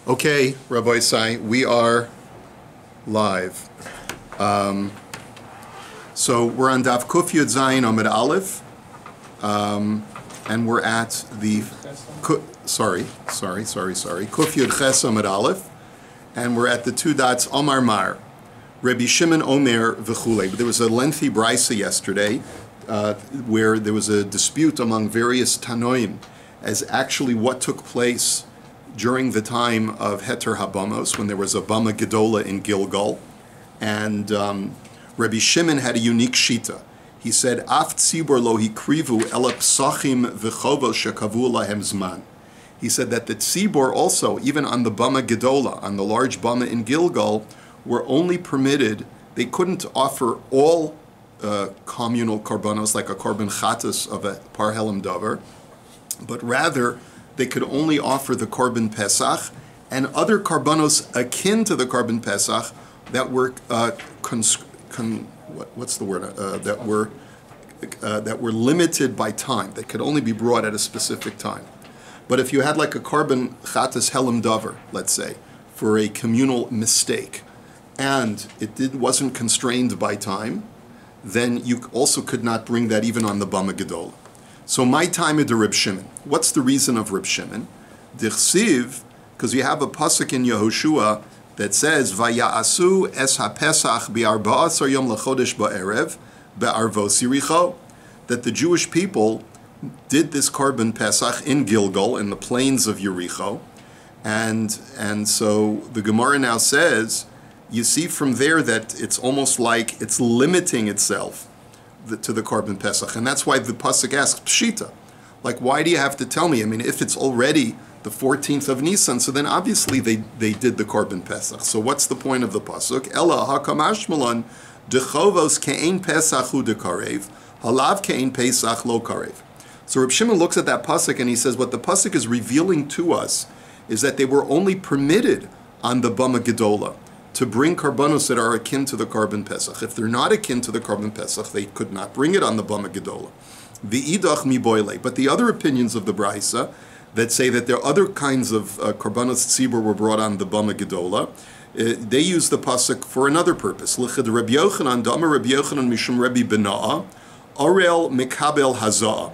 Okay, Rabbi Isai, we are live. So we're on DAF Yud Zayin Amud Aleph, and we're at the Kuf Yud Ches Amud Aleph, and we're at the two dots Omar Mar, Rabbi Shimon Omer v'chulei. But there was a lengthy brisa yesterday where there was a dispute among various Tanoim as actually what took place during the time of Heter Habamos, when there was a Bama Gedola in Gilgal, and Rabbi Shimon had a unique shita. He said, "Af tzibor lo hikrivu ela psachim v'chovos shekavu lahem zman." He said that the tzibor also, even on the Bama Gedola, on the large Bama in Gilgal, were only permitted. They couldn't offer all communal korbanos like a korban chatas of a par helam davar, but rather they could only offer the korban pesach and other korbanos akin to the korban pesach that were that were limited by time. They could only be brought at a specific time. But if you had like a korban chatas helam davar, let's say, for a communal mistake, and it wasn't constrained by time, then you also could not bring that even on the Bama Gedola. So my time is Reb Shimon. What's the reason of Reb Shimon? Dichsiv, because you have a pasuk in Yehoshua that says, "Vaya'asu es haPesach bi'arba'asar yom lechodesh ba'erev be'arvos Yericho," that the Jewish people did this korban Pesach in Gilgal, in the plains of Yericho, and so the Gemara now says, you see from there that it's almost like it's limiting itself to the korban Pesach, and that's why the pasuk asks Pshita, like, why do you have to tell me? I mean, if it's already the 14th of Nisan, so then obviously they did the korban Pesach. So what's the point of the pasuk? Ella hakamashmalan dechovos ke'ein Pesach hu dekarev halav ke'ein Pesach lo karev. So Reb Shimon looks at that pasuk and he says, what the pasuk is revealing to us is that they were only permitted on the Bama Gedola to bring karbanos that are akin to the korban Pesach. If they're not akin to the korban Pesach, they could not bring it on the Bama Gedola. V'idach mi boile. But the other opinions of the Brisa that say that there are other kinds of karbanos tzibur were brought on the Bama Gedola, they use the pasuk for another purpose. L'chid Rabbi Yochanan, Dama Rabbi Yochanan mishum Rabbi Bena'a, Orel mikabel hazah.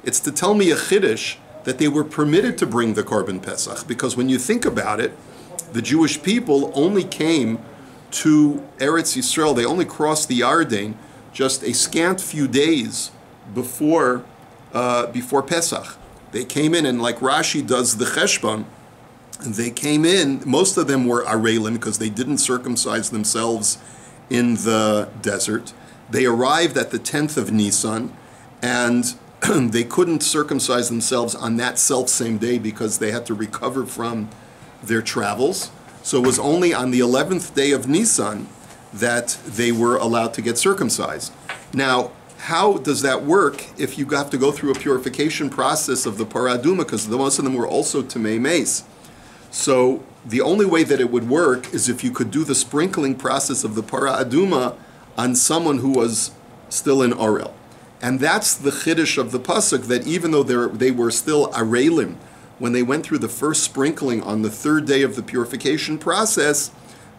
It's to tell me a chiddush that they were permitted to bring the korban Pesach, because when you think about it, the Jewish people only came to Eretz Yisrael, they only crossed the Yarden just a scant few days before Pesach. They came in, and like Rashi does the Cheshbon, they came in, most of them were Arelim because they didn't circumcise themselves in the desert. They arrived at the 10th of Nisan, and they couldn't circumcise themselves on that self-same day because they had to recover from their travels. So it was only on the 11th day of Nisan that they were allowed to get circumcised. Now, how does that work if you have to go through a purification process of the paraduma, because most of them were also tamei meis? So the only way that it would work is if you could do the sprinkling process of the paraduma on someone who was still in Orel. And that's the chiddush of the pasuk, that even though they were still arelim, when they went through the first sprinkling on the third day of the purification process,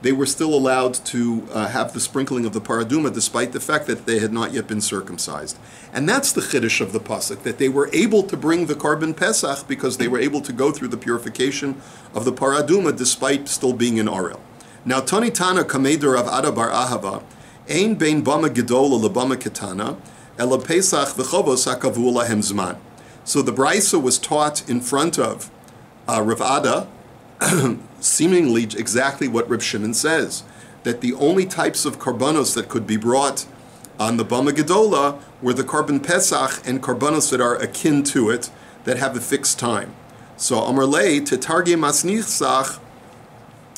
they were still allowed to have the sprinkling of the paraduma, despite the fact that they had not yet been circumcised. And that's the chiddush of the pasuk, that they were able to bring the korban Pesach because they were able to go through the purification of the paraduma despite still being in Orel. Now, Tani Tana Kameder of Ada Bar Ahava, Ein Bein Bama Gedola LeBama Ketana, Ela Pesach V'chovos HaKavu Lahem Zman. So the Brisa was taught in front of Rav Ada, seemingly exactly what Reb Shimon says, that the only types of karbanos that could be brought on the Bama Gedola were the korban Pesach and karbanos that are akin to it, that have a fixed time. So Amar Lei tetargim asnichsach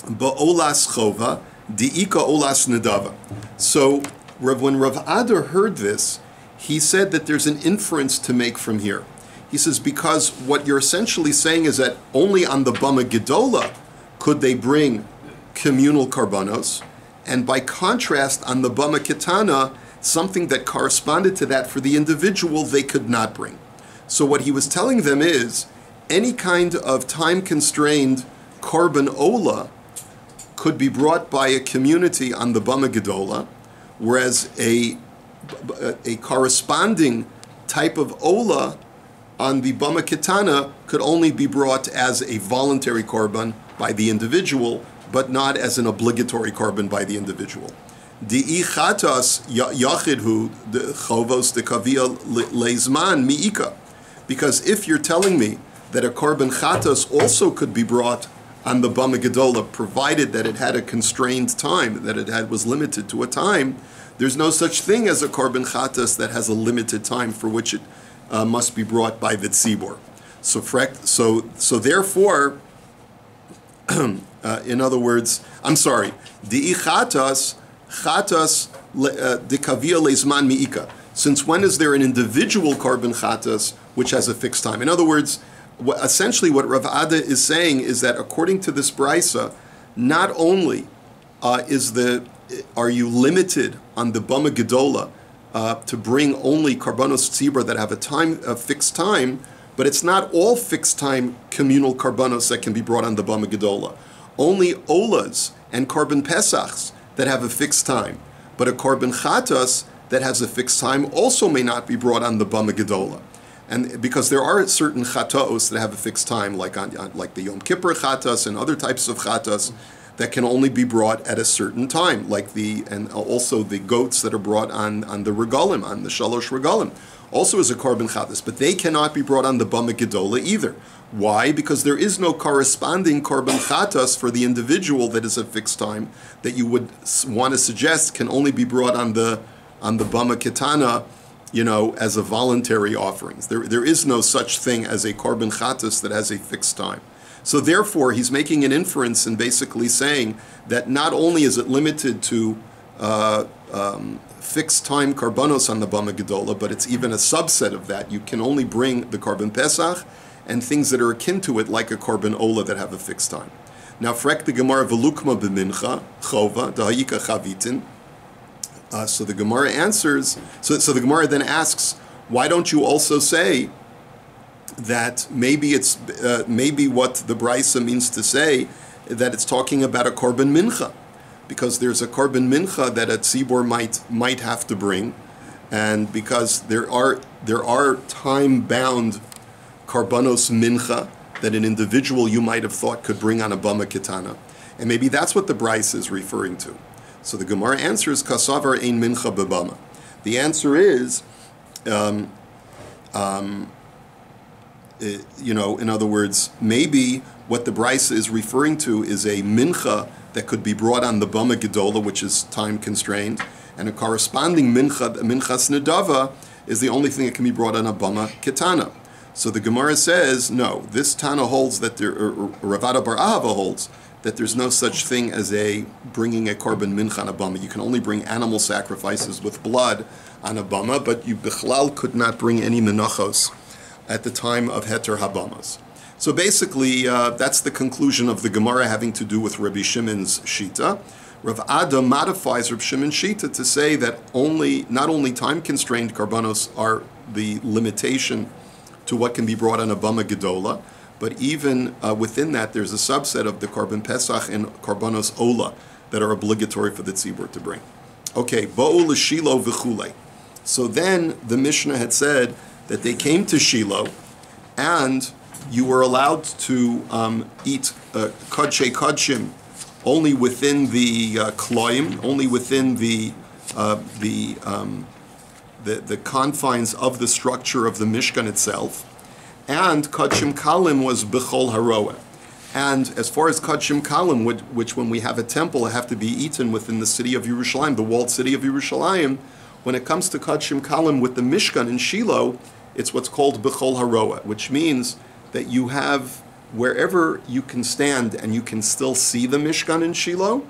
ba'olas chova di'ika olas nedava. So when Rav Ada heard this, he said that there's an inference to make from here. He says, because what you're essentially saying is that only on the Bama Gedola could they bring communal karbanos, and by contrast, on the Bama Ketana, something that corresponded to that for the individual they could not bring. So what he was telling them is, any kind of time-constrained korban ola could be brought by a community on the Bama Gedola, whereas a corresponding type of ola on the Bama Ketana could only be brought as a voluntary korban by the individual, but not as an obligatory korban by the individual. Di'i chatas yachidhu chovos de kavia leizman mi'ika. Because if you're telling me that a korban chatas also could be brought on the Bama Gedola, provided that it had a constrained time, that it was limited to a time, there's no such thing as a korban chatas that has a limited time for which it must be brought by the tzibor. So therefore, in other words, I'm sorry, di'i chatas de kavia leizman mi'ika. Since when is there an individual korban chatas which has a fixed time? In other words, essentially what Rav Ada is saying is that according to this brisa, not only are you limited on the Bama Gedola to bring only karbanos tzibra that have a fixed time, but it's not all fixed time communal karbanos that can be brought on the Bama Gedola. Only olas and korban pesachs that have a fixed time, but a korban chatas that has a fixed time also may not be brought on the Bama Gedola. And because there are certain chataos that have a fixed time, like the Yom Kippur chatas and other types of chatas that can only be brought at a certain time, and also the goats that are brought on the regalim, on the shalosh regalim, also is a korban chatas, but they cannot be brought on the Bama Gedola either. Why? Because there is no corresponding korban chatas for the individual that is a fixed time that you would want to suggest can only be brought on the Bama Ketana, as a voluntary offerings. There is no such thing as a korban chatas that has a fixed time. So therefore, he's making an inference and basically saying that not only is it limited to fixed time karbanos on the Bama Gedola, but it's even a subset of that. You can only bring the korban pesach and things that are akin to it, like a korban ola that have a fixed time. Now, frek the Gemara velukma b'mincha chova dahayika chavitin. So the Gemara answers. So the Gemara then asks, why don't you also say that maybe maybe what the brisa means to say that it's talking about a korban mincha, because there's a korban mincha that a tzibor might have to bring, and because there are time-bound karbanos mincha that an individual you might have thought could bring on a Bama Ketana, and maybe that's what the brisa is referring to. So the Gemara answers, kasavar ein mincha bebama. The answer is, in other words, maybe what the brisa is referring to is a mincha that could be brought on the Bama Gedola, which is time constrained, and a corresponding minchas nedava is the only thing that can be brought on a Bama Ketana. So the Gemara says, no, this Tana holds that Ravada Bar Ahava holds that there's no such thing as bringing a korban mincha on a bama. You can only bring animal sacrifices with blood on a bama, but you bichlal could not bring any menachos at the time of heter habamas. So basically, that's the conclusion of the Gemara having to do with Rabbi Shimon's shita. Rav Ada modifies Rabbi Shimon's shita to say that not only time-constrained karbanos are the limitation to what can be brought on a Bama Gedola, but even within that, there's a subset of the korban pesach and karbanos ola that are obligatory for the tzibur to bring. Okay, bo'u l'shilo v'chulei. So then the Mishnah had said that they came to Shiloh, and you were allowed to eat kodshei kodshim only within the kloim, only within the confines of the structure of the Mishkan itself. And Kodshim Kalim was Bechol Haroa. And as far as Kodshim Kalim, which when we have a temple, have to be eaten within the city of Yerushalayim, the walled city of Yerushalayim, when it comes to Kodshim Kalim with the Mishkan in Shiloh, it's what's called Bechol Haroa, which means that you have, wherever you can stand and you can still see the Mishkan in Shiloh,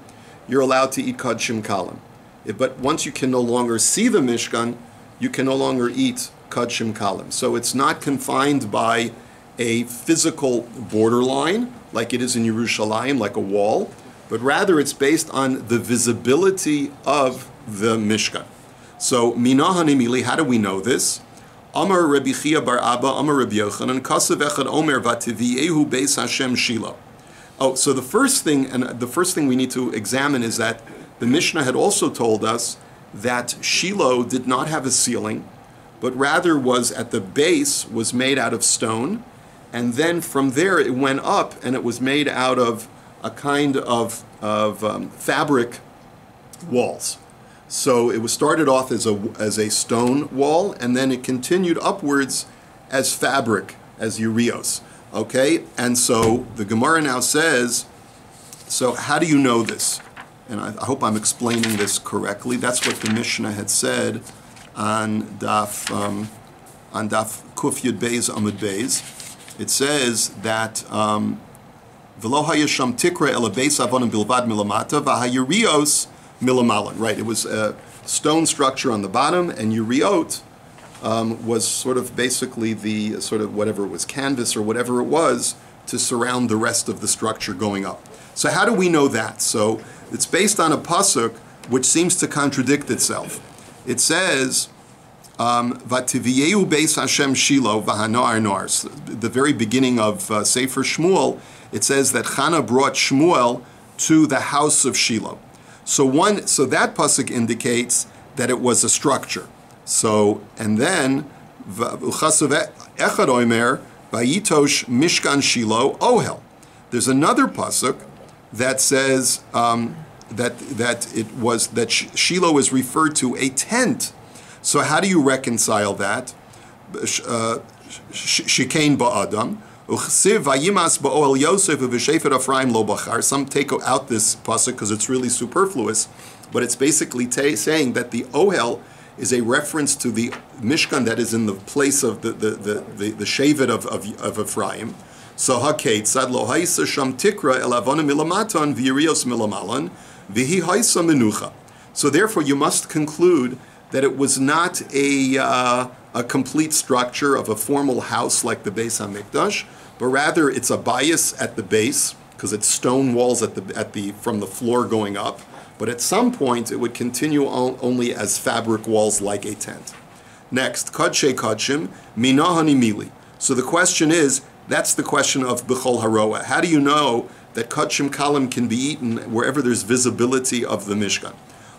you're allowed to eat Kodshim Kalim. But once you can no longer see the Mishkan, you can no longer eat Kodshim Kalim. So it's not confined by a physical borderline, like it is in Yerushalayim, like a wall, but rather it's based on the visibility of the Mishkan. So, Minahanim Ili, how do we know this? Amar Rabbi Chia bar Abba, Amar Rabbi Yochanan, Kasav Echad Omer Vativiyehu Beis Hashem Shiloh. Oh, so the first thing we need to examine is that the Mishnah had also told us that Shiloh did not have a ceiling, but rather was at the base, was made out of stone, and then from there it went up and it was made out of a kind of fabric walls. So it was started off as a stone wall, and then it continued upwards as fabric, as urios. Okay, and so the Gemara now says, so how do you know this? And I hope I'm explaining this correctly. That's what the Mishnah had said on Daf Kuf Yud Beis Amud Beis. It says that V'lo hayasham tikra ela beis avonim bilvad milamata v'hayurios milamalan. Right, it was a stone structure on the bottom, and yuriot was sort of basically the sort of whatever it was, canvas or whatever it was, to surround the rest of the structure going up. So how do we know that? So it's based on a pasuk which seems to contradict itself. It says, "Vativiyehu beis Hashem Shiloh v'hanoar noar." The very beginning of Sefer Shmuel, it says that Chana brought Shmuel to the house of Shiloh. So that pasuk indicates that it was a structure. So, and then, Echad Omer, Vayitosh Mishkan Shiloh Ohel. There's another pasuk that says that Shiloh is referred to a tent. So how do you reconcile that? Shikein ba'adam. Uchsiv vayimas ba'oel Yosef v'shefer Ephraim lo bachar. Some take out this pasuk because it's really superfluous, but it's basically saying that the ohel is a reference to the Mishkan that is in the place of the Shevet of Ephraim. So hakate sad lo haisa sham tikra el avonim milamatan v'yirios milamalan v'hi haisa menucha. So therefore you must conclude that it was not a complete structure of a formal house like the Beis HaMikdash, but rather it's a bias at the base because it's stone walls from the floor going up. But at some point, it would continue only as fabric walls like a tent. Next, Kodshe Kodshim, Minahani Mili. So the question is, that's the question of B'chol Haroa. How do you know that Kodshim Kalim can be eaten wherever there's visibility of the Mishkan?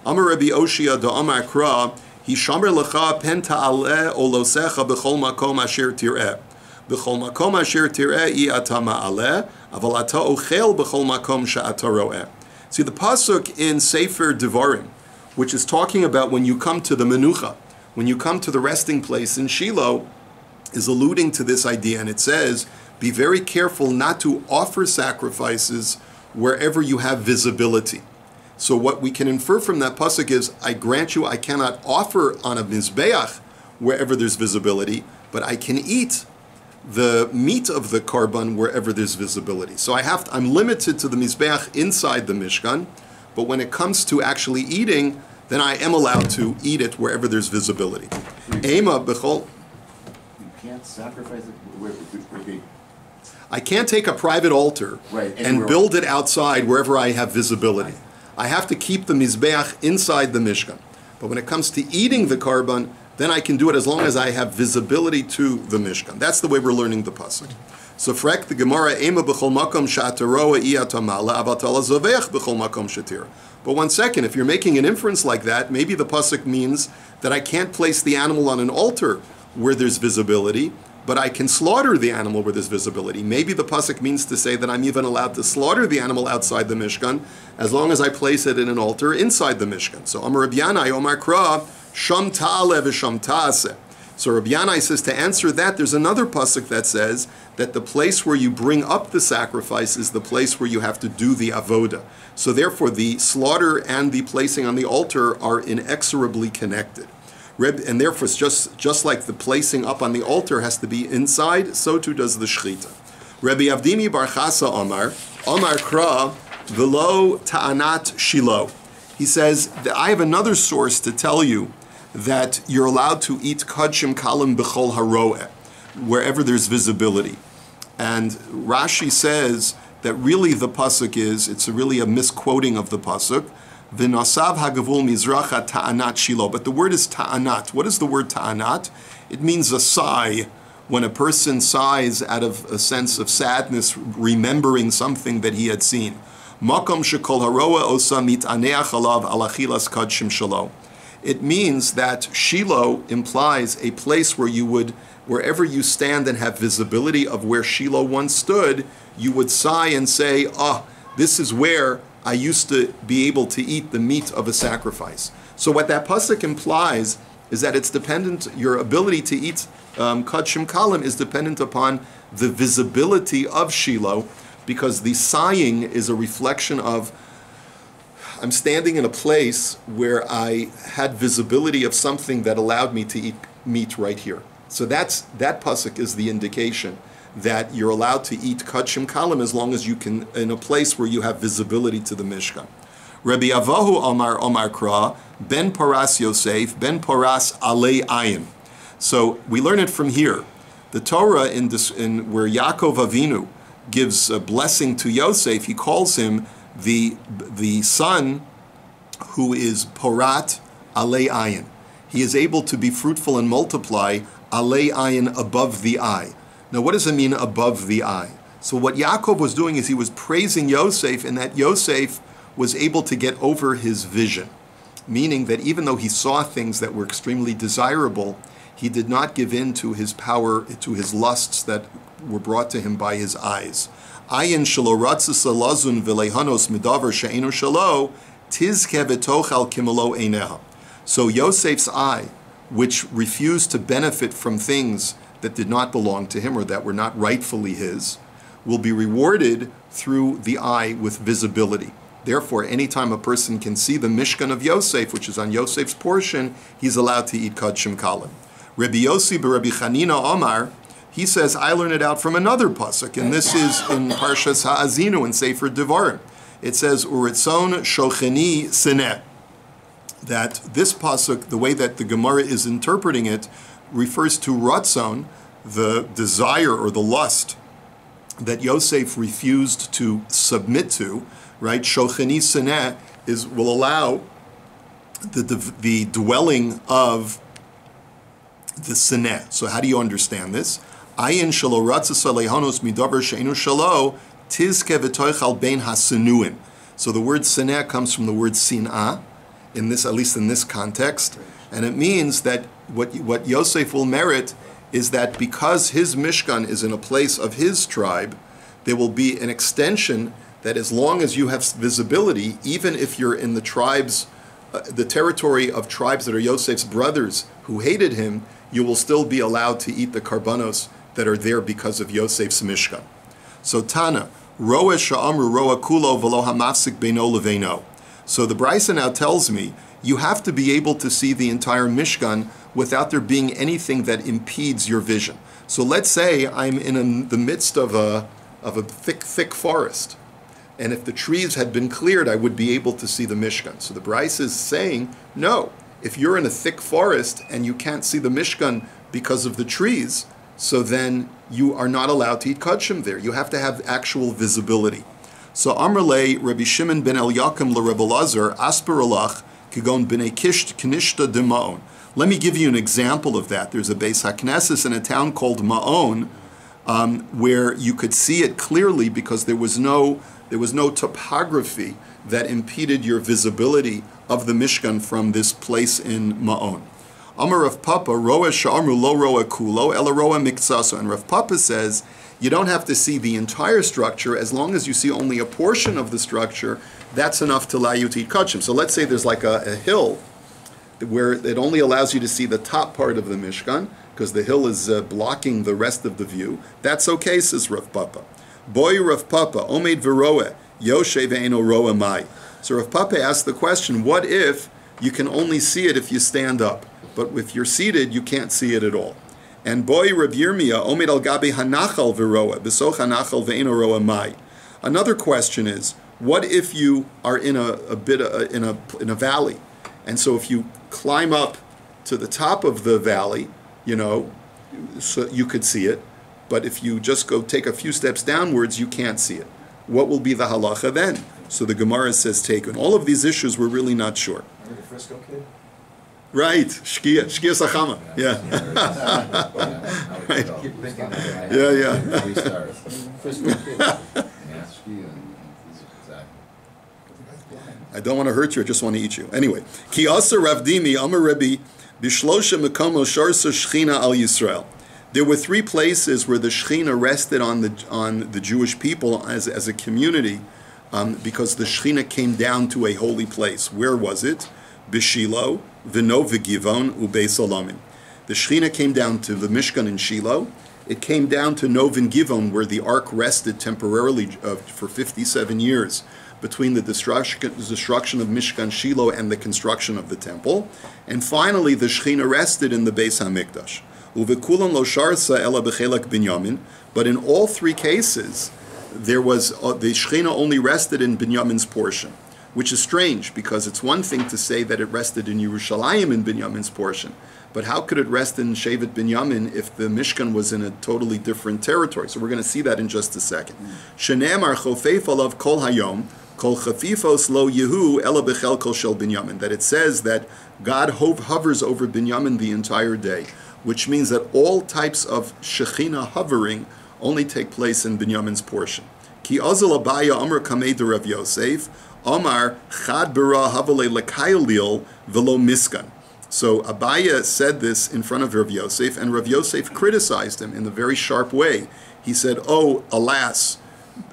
Amar Rabbi Oshia da Amar Kra, Hishamer Lecha Pen Ta'aleh Olosecha B'chol Makom Asher Tir'eh. B'chol Makom Asher Tir'eh I Ata Ma'aleh, Aval Ata Ochel B'chol Makom She'ata Ro'eh. See, the pasuk in Sefer Devarim, which is talking about when you come to the menucha, when you come to the resting place in Shiloh, is alluding to this idea, and it says, be very careful not to offer sacrifices wherever you have visibility. So what we can infer from that pasuk is, I grant you I cannot offer on a mizbeach wherever there's visibility, but I can eat the meat of the karban wherever there's visibility. So I'm limited to the mizbeach inside the Mishkan, but when it comes to actually eating, then I am allowed to eat it wherever there's visibility. Ema b'chol. You can't sacrifice it. I can't take a private altar and build it outside wherever I have visibility. I have to keep the mizbeach inside the Mishkan. But when it comes to eating the karban, then I can do it as long as I have visibility to the Mishkan. That's the way we're learning the pasuk. So frek the Gemara, Ema b'chol makom she'ataroa iyatamala avatala zoveach b'chol makom she'tir. But one second, if you're making an inference like that, maybe the pasuk means that I can't place the animal on an altar where there's visibility, but I can slaughter the animal where there's visibility. Maybe the pasuk means to say that I'm even allowed to slaughter the animal outside the Mishkan, as long as I place it in an altar inside the Mishkan. So Amar Rabbi Yanai, Omar Kra, Sham ta'ale v'sham ta'aseh. So Rabbi Yanai says to answer that, there's another pasuk that says that the place where you bring up the sacrifice is the place where you have to do the avoda. So therefore the slaughter and the placing on the altar are inexorably connected. And therefore it's just like the placing up on the altar has to be inside, so too does the shechita. Rabbi Avdimi Bar Chasa Omar Kra, V'lo ta'anat Shiloh. He says, I have another source to tell you that you're allowed to eat kodshim kalim b'chol haroeh, wherever there's visibility. And Rashi says that really the pasuk it's really a misquoting of the pasuk. V'nasav hagavul mizracha ta'anat Shiloh. But the word is ta'anat. What is the word ta'anat? It means a sigh when a person sighs out of a sense of sadness, remembering something that he had seen. Makom shekol haroa osa mitaneach alav al achilas kadshim shelo. It means that Shiloh implies a place where you would, wherever you stand and have visibility of where Shiloh once stood, you would sigh and say, this is where I used to be able to eat the meat of a sacrifice. So what that pasuk implies is that it's dependent, your ability to eat kadshim kalim is dependent upon the visibility of Shiloh, because the sighing is a reflection of, I'm standing in a place where I had visibility of something that allowed me to eat meat right here. So that pasuk is the indication that you're allowed to eat kadshim kalim as long as you can, in a place where you have visibility to the Mishkan. Rabbi Avahu Omar Kra, Ben Paras Yosef, Ben Paras Alei Ayin. So we learn it from here. The Torah, in where Yaakov Avinu gives a blessing to Yosef, he calls him the son who is Porat Alei Ayin. He is able to be fruitful and multiply Alei Ayin, above the eye. Now what does it mean, above the eye? So what Yaakov was doing is he was praising Yosef, and that Yosef was able to get over his vision, meaning that even though he saw things that were extremely desirable, he did not give in to his power, to his lusts that were brought to him by his eyes. Ayin shelo ratzis alazun v'leihanos midavar she'enu shelo tizke v'tochal kimelo eineha. So Yosef's eye, which refused to benefit from things that did not belong to him or that were not rightfully his, will be rewarded through the eye with visibility. Therefore, anytime a person can see the Mishkan of Yosef, which is on Yosef's portion, he's allowed to eat kadshim kalim. Rabbi Yossi b'Rabbi Chanina Omar, he says, I learn it out from another pasuk, and this is in Parshas Ha'azinu in Sefer Devarim. It says, Uritzon shocheni sineh. That this pasuk, the way that the Gemara is interpreting it, refers to ratzon, the desire or the lust that Yosef refused to submit to, right? Shocheni sineh will allow the dwelling of the sineh. So how do you understand this? Ayin shelo ratzas aleihanos midavar she'enu shelo tizke v'toichal bein hasinuim. So the word sineh comes from the word sin'ah, in this, at least in this context, and it means that what Yosef will merit is that because his Mishkan is in a place of his tribe, there will be an extension that as long as you have visibility, even if you're in the tribes, the territory of tribes that are Yosef's brothers who hated him, you will still be allowed to eat the karbanos that are there because of Yosef's Mishkan. So Tana, Roa sha'amru roa kulo v'lo hamafsik beino leveino. So the Brisa now tells me you have to be able to see the entire Mishkan without there being anything that impedes your vision. So let's say I'm in the midst of a thick forest, and if the trees had been cleared, I would be able to see the Mishkan. So the Brisa is saying, no, if you're in a thick forest and you can't see the Mishkan because of the trees, so then you are not allowed to eat kadshim there. You have to have actual visibility. So Amrle Rabbi Shimon ben Eliakim l'Rebbe Lazar asper alach kigon b'nei kinishta de Ma'on. Let me give you an example of that. There's a Beis HaKnesses in a town called Ma'on, where you could see it clearly because there was no topography that impeded your visibility of the Mishkan from this place in Ma'on. Amar Rav Papa, roa sha'amru lo roa kulo, ela roa mikzaso. And Rav Papa says, you don't have to see the entire structure. As long as you see only a portion of the structure, that's enough to allow you to eat kadshim. So let's say there's like a hill where it only allows you to see the top part of the Mishkan, because the hill is blocking the rest of the view. That's okay, says Rav Papa. Boy Rav Papa, omed v'roeh, yoshe ve'eno roeh mai. So Rav Papa asked the question, what if you can only see it if you stand up, but if you're seated, you can't see it at all? And boy Rav Yirmiyah, omed al gabi hanachal v'roeh, b'soch hanachal ve'eno roeh mai. Another question is, what if you are in a valley, and so if you climb up to the top of the valley, so you could see it, but if you just go take a few steps downwards, you can't see it. What will be the halacha then? So the Gemara says taken. All of these issues we're really not sure. Are you a Frisco kid? Right, Shkia Sachama. Yeah. Right. Yeah. I don't want to hurt you, I just want to eat you. Anyway, Ki Asa Rav Dimi Amar Rebbe Bishlosha Mekomo Sharsa Shechina Al Yisrael. There were 3 places where the Shechina rested on the Jewish people as a community, because the Shechina came down to a holy place. Where was it? B'Shilo, V'no V'Givon, U'Beis Olamim. The Shechina came down to the Mishkan in Shiloh. It came down to Nov and Givon, where the ark rested temporarily for 57 years between the destruction of Mishkan Shiloh and the construction of the temple. And finally, the Shechina rested in the Beis HaMikdash. Uvekulon lo sharsa ela b'chelak binyamin. But in all 3 cases, there was the Shechina only rested in Binyamin's portion, which is strange because it's one thing to say that it rested in Yerushalayim in Binyamin's portion, but how could it rest in Shevet Binyamin if the Mishkan was in a totally different territory? So we're going to see that in just a second. Shenemar chofeif alav kol hayom, kol chafifos lo yehu ela b'chelko shel Binyamin. That it says that God hovers over Binyamin the entire day, which means that all types of Shechina hovering only take place in Binyamin's portion. Ki azal abaya amar kamei de Rav Yosef, amar chad bara havale lekaylil velo miskan. So Abaya said this in front of Rav Yosef, and Rav Yosef criticized him in a very sharp way. He said, "Oh, alas,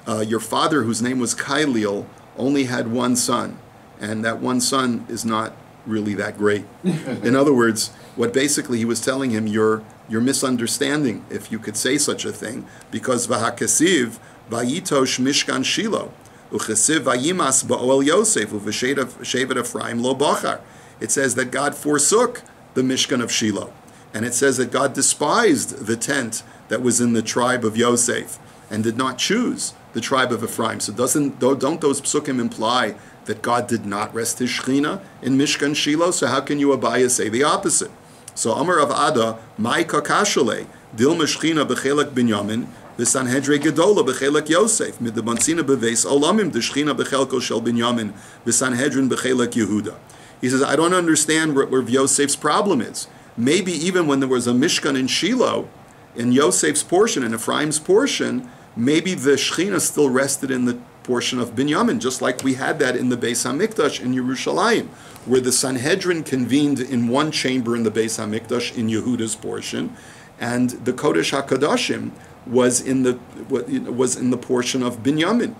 your father, whose name was Kailil, only had one son, and that one son is not really that great." In other words, what basically he was telling him, you're misunderstanding, if you could say such a thing, because v'hakasiv vayitosh mishkan Shiloh uchesiv vayimas ba'ol Yosef uv'shevet Ephraim lo bachar. It says that God forsook the Mishkan of Shiloh, and it says that God despised the tent that was in the tribe of Yosef and did not choose the tribe of Ephraim. So don't those psukim imply that God did not rest His Shechina in Mishkan Shiloh? So how can you, Abaya, say the opposite? So Amar Rav Ada, Mai kakashale dilma Shechina b'chelak Binyamin v'sanhedre gedola b'chelak Yosef midabansina b'veis olamim d'Shechina b'chelko shel Binyamin v'sanhedrin b'chelak Yehuda. He says, I don't understand where Yosef's problem is. Maybe even when there was a Mishkan in Shiloh, in Yosef's portion, in Ephraim's portion, maybe the Shechina still rested in the portion of Binyamin, just like we had that in the Beis HaMikdash in Yerushalayim, where the Sanhedrin convened in one chamber in the Beis HaMikdash in Yehuda's portion, and the Kodesh HaKadoshim was in the portion of Binyamin.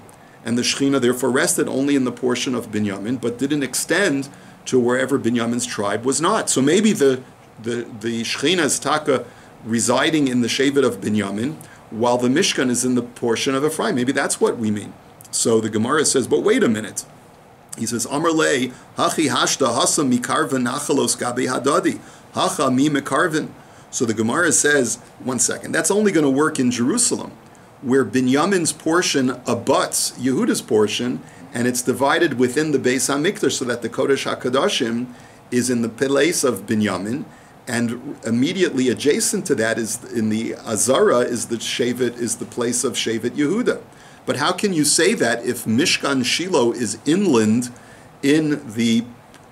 And the Shechina therefore rested only in the portion of Binyamin, but didn't extend to wherever Binyamin's tribe was not. So maybe the Shechina is taka residing in the Shevet of Binyamin, while the Mishkan is in the portion of Ephraim. Maybe that's what we mean. So the Gemara says, but wait a minute. He says, Amar lei, hachi hashta hasa mikarven nachalos gabi hadadi, hacha mi mikarven. So the Gemara says, one second, that's only going to work in Jerusalem, where Binyamin's portion abuts Yehuda's portion, and it's divided within the Beis HaMikdash so that the Kodesh HaKadoshim is in the place of Binyamin, and immediately adjacent to that is in the Azara is the place of Shevet Yehuda. But how can you say that if Mishkan Shiloh is inland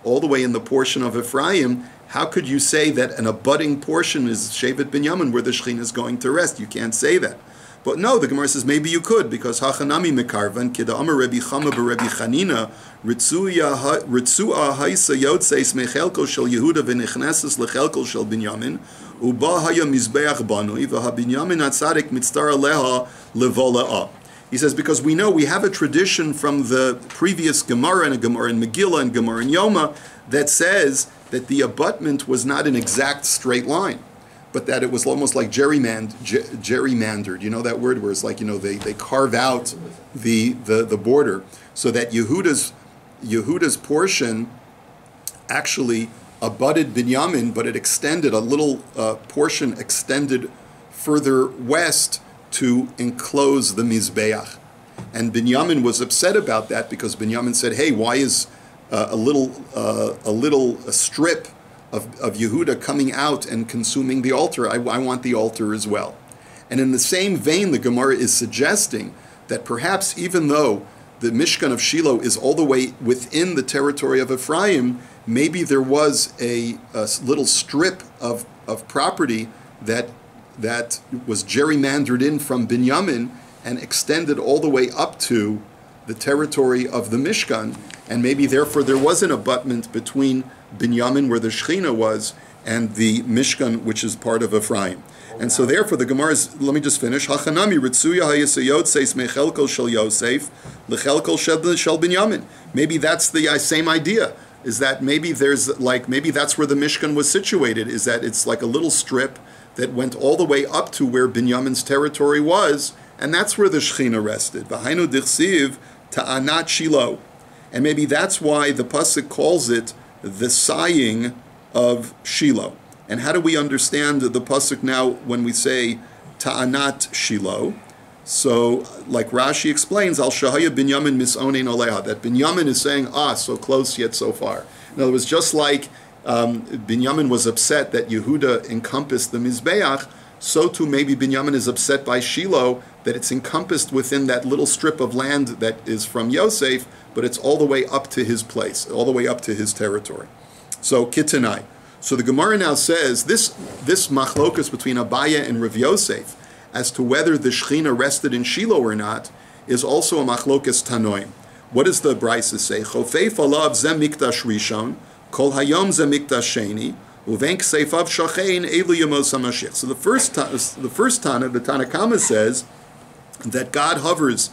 all the way in the portion of Ephraim? How could you say that an abutting portion is Shevet Binyamin where the Shechina is going to rest? You can't say that. But no, the Gemara says maybe you could, because Hachanami Mekarvan, Kida Amar Rebbe Chama B'Rebbe Chanina, Ritzua Haisa Yotzeis Mechelko Shel Yehuda V'Nechneses Lechelko Shel Binyamin, Uba Haya Mizbeach Banui, V'ha Binyamin Atzadik Mitztar Aleha Levola'ah. He says, because we know we have a tradition from the previous Gemara, and a Gemara in Megillah, and Gemara in Yoma, that says that the abutment was not an exact straight line, but that it was almost like gerrymandered. You know that word where it's like, they carve out the border, so that Yehuda's portion actually abutted Binyamin, but it extended, a little portion extended further west to enclose the Mizbeach. And Binyamin was upset about that, because Binyamin said, hey, why is a little strip of Yehuda coming out and consuming the altar? I want the altar as well. And in the same vein, the Gemara is suggesting that perhaps even though the Mishkan of Shiloh is all the way within the territory of Ephraim, maybe there was a little strip of property that was gerrymandered in from Binyamin and extended all the way up to the territory of the Mishkan, and maybe therefore there was an abutment between Binyamin, where the Shechina was, and the Mishkan, which is part of Ephraim. And so therefore the Gemara is, let me just finish, Hachanami Ritzuya Hayasayot says Mechelko Shel Yosef, Lechelko Shel Binyamin. Maybe that's the same idea, is that maybe maybe that's where the Mishkan was situated, is that it's like a little strip that went all the way up to where Binyamin's territory was, and that's where the Shechina rested. V'hainu dichsiv ta'anat Shiloh. And maybe that's why the pasuk calls it the sighing of Shiloh. And how do we understand the pasuk now when we say ta'anat Shiloh? So, like Rashi explains, Al Shahaya Binyamin Misonein Oleha, that Binyamin is saying, so close yet so far. In other words, just like Binyamin was upset that Yehuda encompassed the Mizbeach, so too maybe Binyamin is upset by Shiloh that it's encompassed within that little strip of land that is from Yosef, but it's all the way up to his place, all the way up to his territory. So, Kitanai. So the Gemara now says, this machlokas between Abaya and Rav Yosef, as to whether the Shechina rested in Shiloh or not, is also a machlokas tanoim. What does the Brisa say? Chofeif alav zeh mikdash rishon, kol hayom zeh mikdash sheni, uven kseifav shachein elu yemos hamashiach. So the first Tana, the Tanakama says that God hovers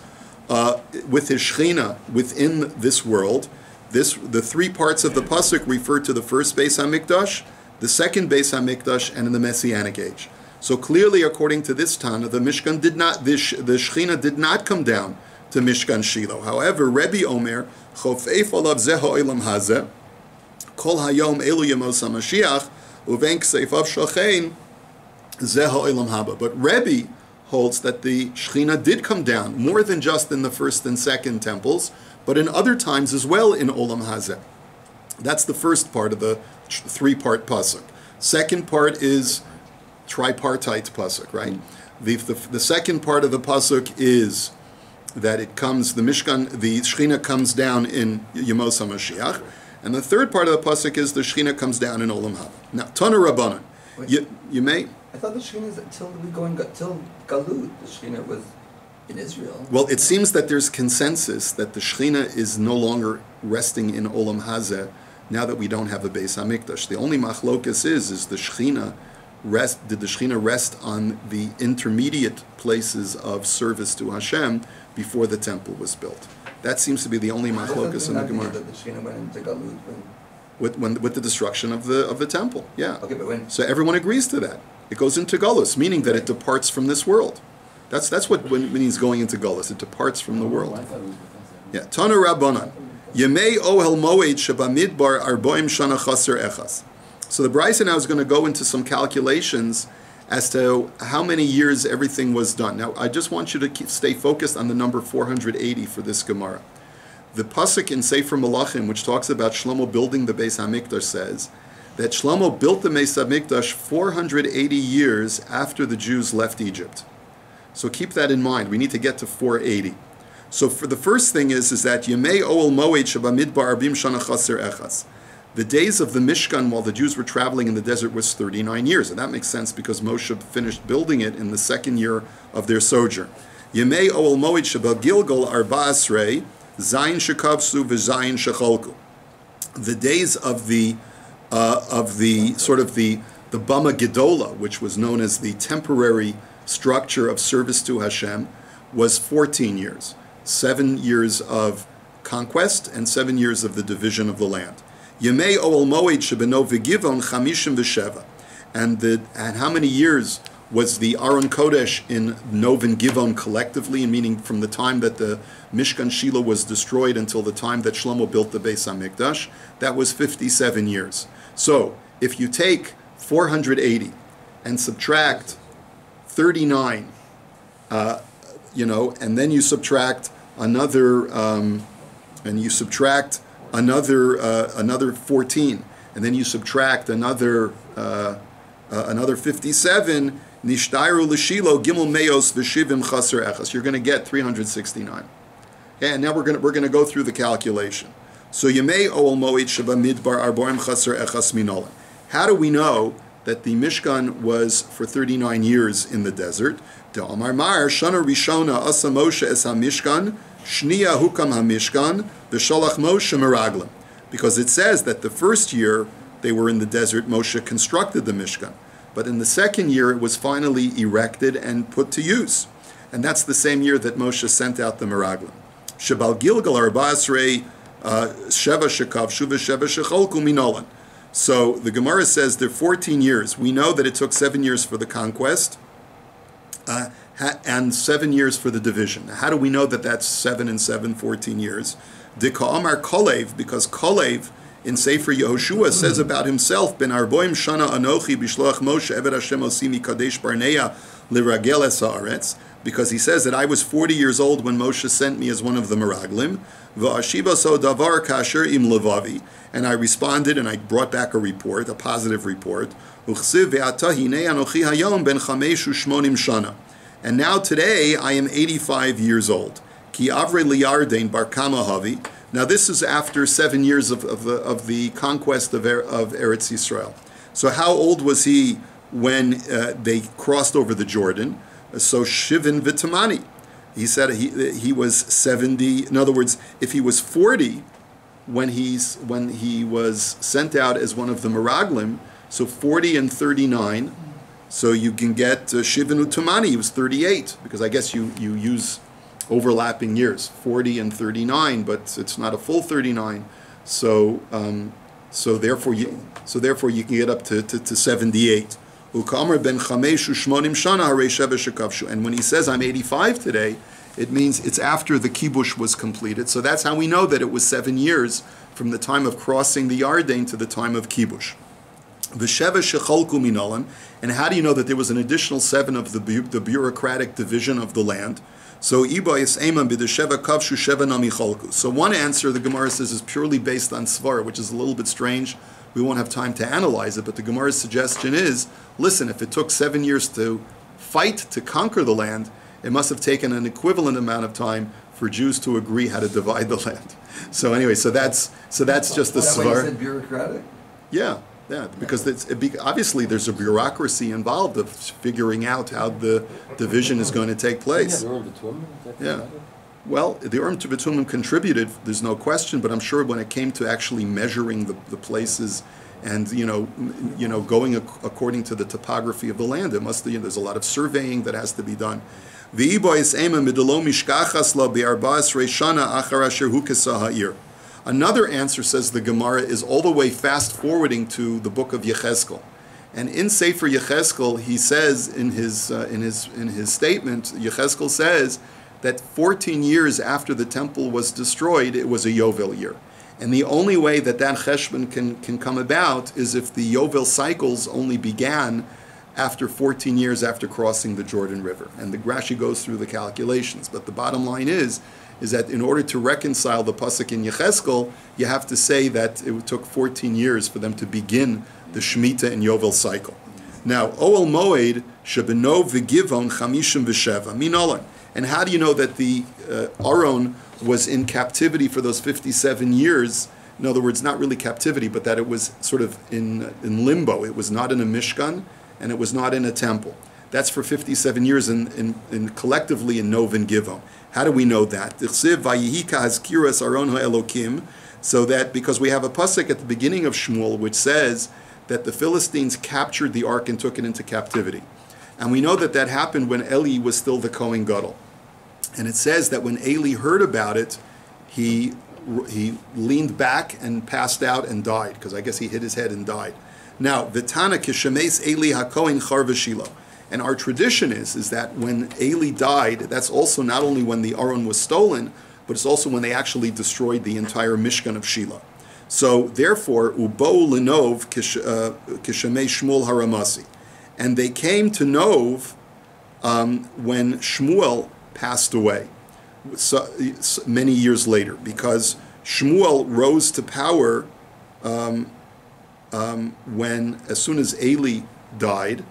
with his Shechina within this world. The three parts of the pasuk refer to the first Beis HaMikdash, the second Beis HaMikdash, and in the Messianic age. So clearly, according to this Tana, the Shechina did not come down to Mishkan Shiloh. However, Rebbe Omer, Chofeif olav zeh ha'olam hazeh, kol hayom elu yemos hamashiach, uven kseifav shachein zeh ha'olam haba. But Rebbe holds that the Shechina did come down more than just in the first and second temples, but in other times as well in Olam Hazeh. That's the first part of the three-part pasuk. Second part is tripartite pasuk, right? The second part of the pasuk is that it comes, the Shechina comes down in Yemos HaMashiach, and the third part of the pasuk is the Shechina comes down in Olam Haba. Now, Tana Rabbanan, you may. I thought the Shechina is till Galut. The Shechina was in Israel. Well, it seems that there's consensus that the Shechina is no longer resting in Olam Hazeh now that we don't have a Beis HaMikdash. The only machlokas is the Shechina did the Shechina rest on the intermediate places of service to Hashem before the temple was built? That seems to be the only machlokas in the Gemara. That the Shechina went into Galut with the destruction of the temple, yeah. Okay, but when? So everyone agrees to that. It goes into Galus, meaning that it departs from this world. That's what when he's going into Galus, it departs from the world. Yeah. Tana Rabbanan. Yemei ohel moed shebamidbar arboim shana chaser echas. So the Brisa now is going to go into some calculations as to how many years everything was done. Now, I just want you to stay focused on the number 480 for this Gemara. The pasuk in Sefer Malachim, which talks about Shlomo building the Beis HaMikdash, says that Shlomo built the Beis HaMikdash 480 years after the Jews left Egypt. So keep that in mind. We need to get to 480. So for the first thing is that Yemei Oel Moed Shabamidbar Arbim Shana Chaser Echas. The days of the Mishkan while the Jews were traveling in the desert was 39 years. And that makes sense because Moshe finished building it in the second year of their sojourn. Yemei Oel Moed Shabal Gilgal Arba Asrei Zayin Shekavsu V'Zayin Shecholku. The days of the Bama Gedola, which was known as the temporary structure of service to Hashem, was 14 years. 7 years of conquest and 7 years of the division of the land. Yemei Oel Moed Shebeno V'Givon Chamishim V'Sheva. And how many years was the Aron Kodesh in Nov and Givon collectively, meaning from the time that the Mishkan Shiloh was destroyed until the time that Shlomo built the Beis HaMikdash? That was 57 years. So, if you take 480 and subtract 39, and then you subtract another, another 14, and then you subtract another 57. Nishtairu l'shilo gimel meos v'shivim chaser echas. You're going to get 369. Okay, and now we're going to go through the calculation. So Yemei Oel Moed Sheba Midbar Arboim Chaser Echas Minolan. How do we know that the Mishkan was for 39 years in the desert? De Amar Mar Shana Rishona Asa Moshe Es HaMishkan Shniya Hukam HaMishkan V'Shalach Moshe Meraglim. Because it says that the first year they were in the desert, Moshe constructed the Mishkan. But in the second year, it was finally erected and put to use. And that's the same year that Moshe sent out the Meraglim. Shebal Gilgal Arba'asrei Sheva Shekav Shuva Sheva Shecholku Minolan. So the Gemara says there are 14 years. We know that it took 7 years for the conquest and 7 years for the division. Now, how do we know that that's 7 and 7, 14 years? Dika Amar Kolev, because Kolev in Sefer Yehoshua says about himself, Ben Arboim Shana Anochi Bishloach Moshe Eved Hashem Osimi Kadesh Barnea Liragel Es Haaretz, because he says that I was 40 years old when Moshe sent me as one of the Meraglim, V'ashiva so davar kasher im levavi, and I responded and I brought back a report, a positive report, Uchsiv ve'ata hinei anochi hayom ben chamesh u'shmonim shana, and now today I am 85 years old. Ki avrei liyardein bar kama havi. Now this is after 7 years of the conquest of Eretz Yisrael. So how old was he when they crossed over the Jordan? So Shivin Vitamani. He said he was 70. In other words, if he was 40 when he was sent out as one of the Meraglim, so 40 and 39, so you can get Shivin Utamani. He was 38, because I guess you use overlapping years, 40 and 39, but it's not a full 39. So therefore you can get up to 78. And when he says I'm 85 today, it means it's after the kibush was completed. So that's how we know that it was 7 years from the time of crossing the Yarden to the time of kibush. And how do you know that there was an additional 7 of the bureaucratic division of the land? So one answer, the Gemara says, is purely based on Svar, which is a little bit strange. We won't have time to analyze it, but the Gemara's suggestion is, listen, if it took 7 years to fight to conquer the land, it must have taken an equivalent amount of time for Jews to agree how to divide the land. So anyway, so that's just the Svar. Why you said bureaucratic? Yeah, because obviously there's a bureaucracy involved of figuring out how the division is going to take place. Yeah. Well, the Urim Betumim contributed, there's no question, but I'm sure when it came to actually measuring the places and going according to the topography of the land, it must there's a lot of surveying that has to be done. Another answer, says the Gemara, is all the way fast forwarding to the book of Yechezkel. And in Sefer Yechezkel, he says in his statement, Yechezkel says that 14 years after the temple was destroyed, it was a Yovel year. And the only way that cheshbon can come about is if the Yovel cycles only began after 14 years after crossing the Jordan River. And the Rashi goes through the calculations. But the bottom line is that in order to reconcile the pasuk in Yechezkel, you have to say that it took 14 years for them to begin the Shemitah and Yovel cycle. Now, Oel Moed shebeno v'givon chamishim v'sheva minolan. And how do you know that the Aron was in captivity for those 57 years? In other words, not really captivity, but that it was sort of in limbo. It was not in a Mishkan, and it was not in a temple. That's for 57 years in collectively in Nov and Givon. How do we know that? So that because we have a pasuk at the beginning of Shmuel which says that the Philistines captured the ark and took it into captivity. And we know that happened when Eli was still the Kohen Gadol. And it says that when Eli heard about it, he leaned back and passed out and died, because I guess he hit his head and died. Now, Vitana kishemes Eli hakohen char v'shilo. And our tradition is that when Eli died, that's also not only when the Aron was stolen, but it's also when they actually destroyed the entire Mishkan of Shiloh. So therefore, Ubo Lenov kishamei Shmuel Haramasi. And they came to Nov when Shmuel passed away, many years later, because Shmuel rose to power as soon as Eli died,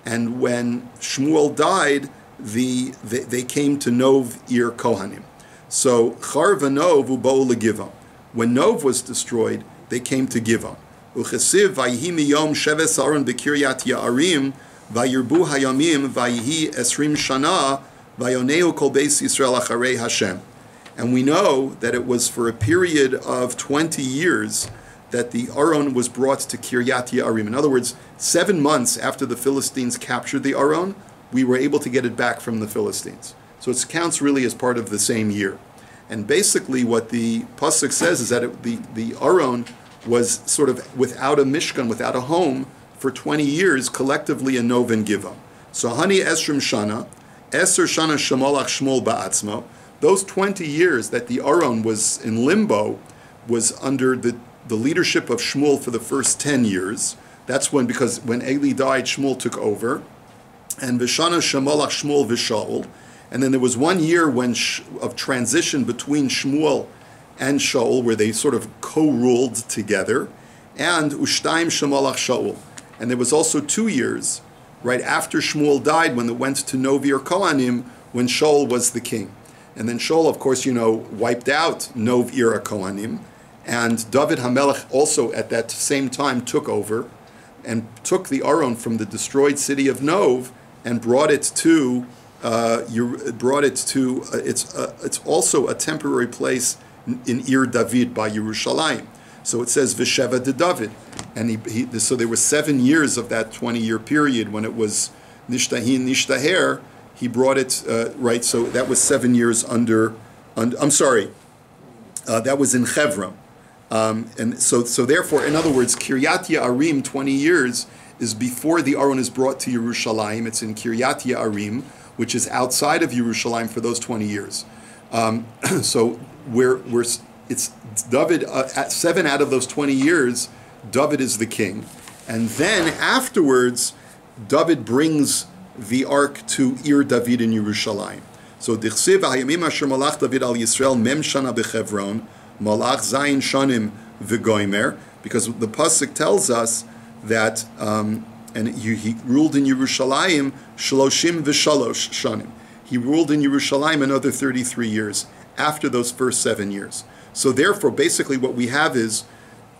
and when Shmuel died, they came to Nov Ir Kohanim. So Char v'Nov u'bo legivon. When Nov was destroyed, they came to Givon. Uchesiv vayihi miyom sheves Aaron b'kiryat Ya'arim vayirbu hayamim vayihi esrim shana vayoneu kol beis Yisrael acharei Hashem. And we know that it was for a period of 20 years that the Aron was brought to Kiryat Ya'arim. In other words, 7 months after the Philistines captured the Aron, we were able to get it back from the Philistines. So it counts really as part of the same year. And basically what the Pasuk says is that the Aron was sort of without a Mishkan, without a home, for 20 years, collectively in Nov and Givon. So Hani Esrim Shana, Eser Shana Shemolach Shmuel Ba'atzmo, those 20 years that the Aron was in limbo was under the leadership of Shmuel for the first 10 years. That's because when Eli died, Shmuel took over. And Vishana Shemolach Shmuel Vishaul. And then there was 1 year of transition between Shmuel and Shaul, where they sort of co-ruled together. And Ushtaim Shemolach Shaul. And there was also 2 years, right after Shmuel died, when it went to Novir Kohanim, when Shaul was the king. And then Shaul, of course, wiped out Novir Kohanim. And David HaMelech also at that same time took over and took the Aron from the destroyed city of Nov and brought it to it's also a temporary place in Ir David by Yerushalayim. So it says Vesheva de David, and so there were 7 years of that 20-year period when it was Nishtahin Nishtaher. He brought it right. So that was 7 years under I'm sorry, that was in Chevron. And so therefore, in other words, Kiryat Ya'arim, 20 years, is before the Aron is brought to Yerushalayim. It's in Kiryat Ya'arim, which is outside of Yerushalayim for those 20 years. So it's David, 7 out of those 20 years, David is the king. And then afterwards, David brings the ark to Ir David in Yerushalayim. So Dichsiv Hayamim Asher Malach David al Yisrael Mem Shana Bechevron Malach Zayin Shanim V'Goimer, because the pasuk tells us that he ruled in Yerushalayim Shloshim V'Shalosh Shanim. He ruled in Yerushalayim another 33 years after those first 7 years. So therefore, basically what we have is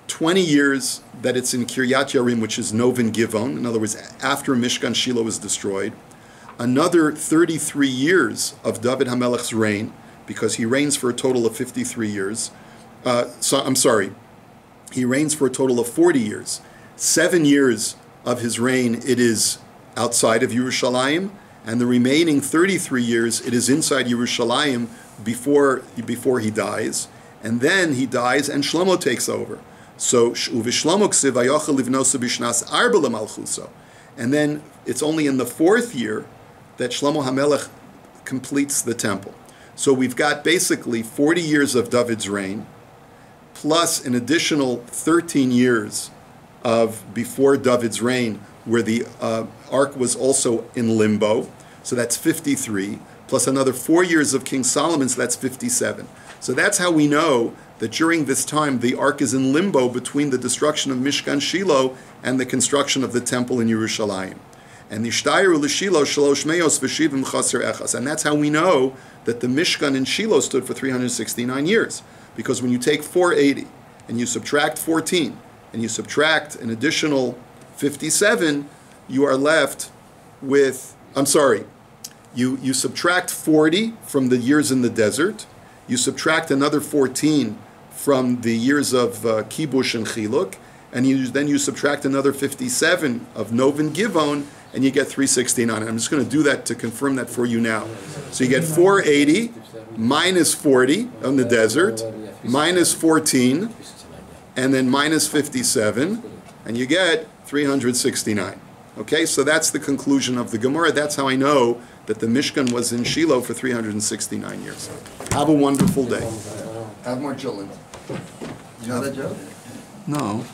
20 years that it's in Kiryat Yarim, which is Nov and Givon. In other words, after Mishkan Shiloh was destroyed. Another 33 years of David HaMelech's reign, because he reigns for a total of 53 years. He reigns for a total of 40 years. 7 years of his reign, it is outside of Yerushalayim, and the remaining 33 years, it is inside Yerushalayim before he dies. And then he dies, and Shlomo takes over. So, Uvishlomo ksiv vayochel livnosa bishnas arba lemalchuso. And then it's only in the 4th year that Shlomo HaMelech completes the temple. So we've got basically 40 years of David's reign, plus an additional 13 years of before David's reign, where the ark was also in limbo. So that's 53, plus another 4 years of King Solomon, so that's 57. So that's how we know that during this time the ark is in limbo between the destruction of Mishkan Shiloh and the construction of the temple in Yerushalayim. And Nishtayru l'Shiloh shalosh meos v'shivim chaser echas. And that's how we know that the Mishkan in Shiloh stood for 369 years. Because when you take 480 and you subtract 14 and you subtract an additional 57, you are left with, you subtract 40 from the years in the desert, you subtract another 14 from the years of Kibush and Chiluk, and then you subtract another 57 of Nov and Givon, and you get 369. I'm just going to do that to confirm that for you now. So you get 480 minus 40 on the desert, minus 14, and then minus 57, and you get 369. Okay, so that's the conclusion of the Gemara. That's how I know that the Mishkan was in Shiloh for 369 years. Have a wonderful day. Have more children. You know that joke? No.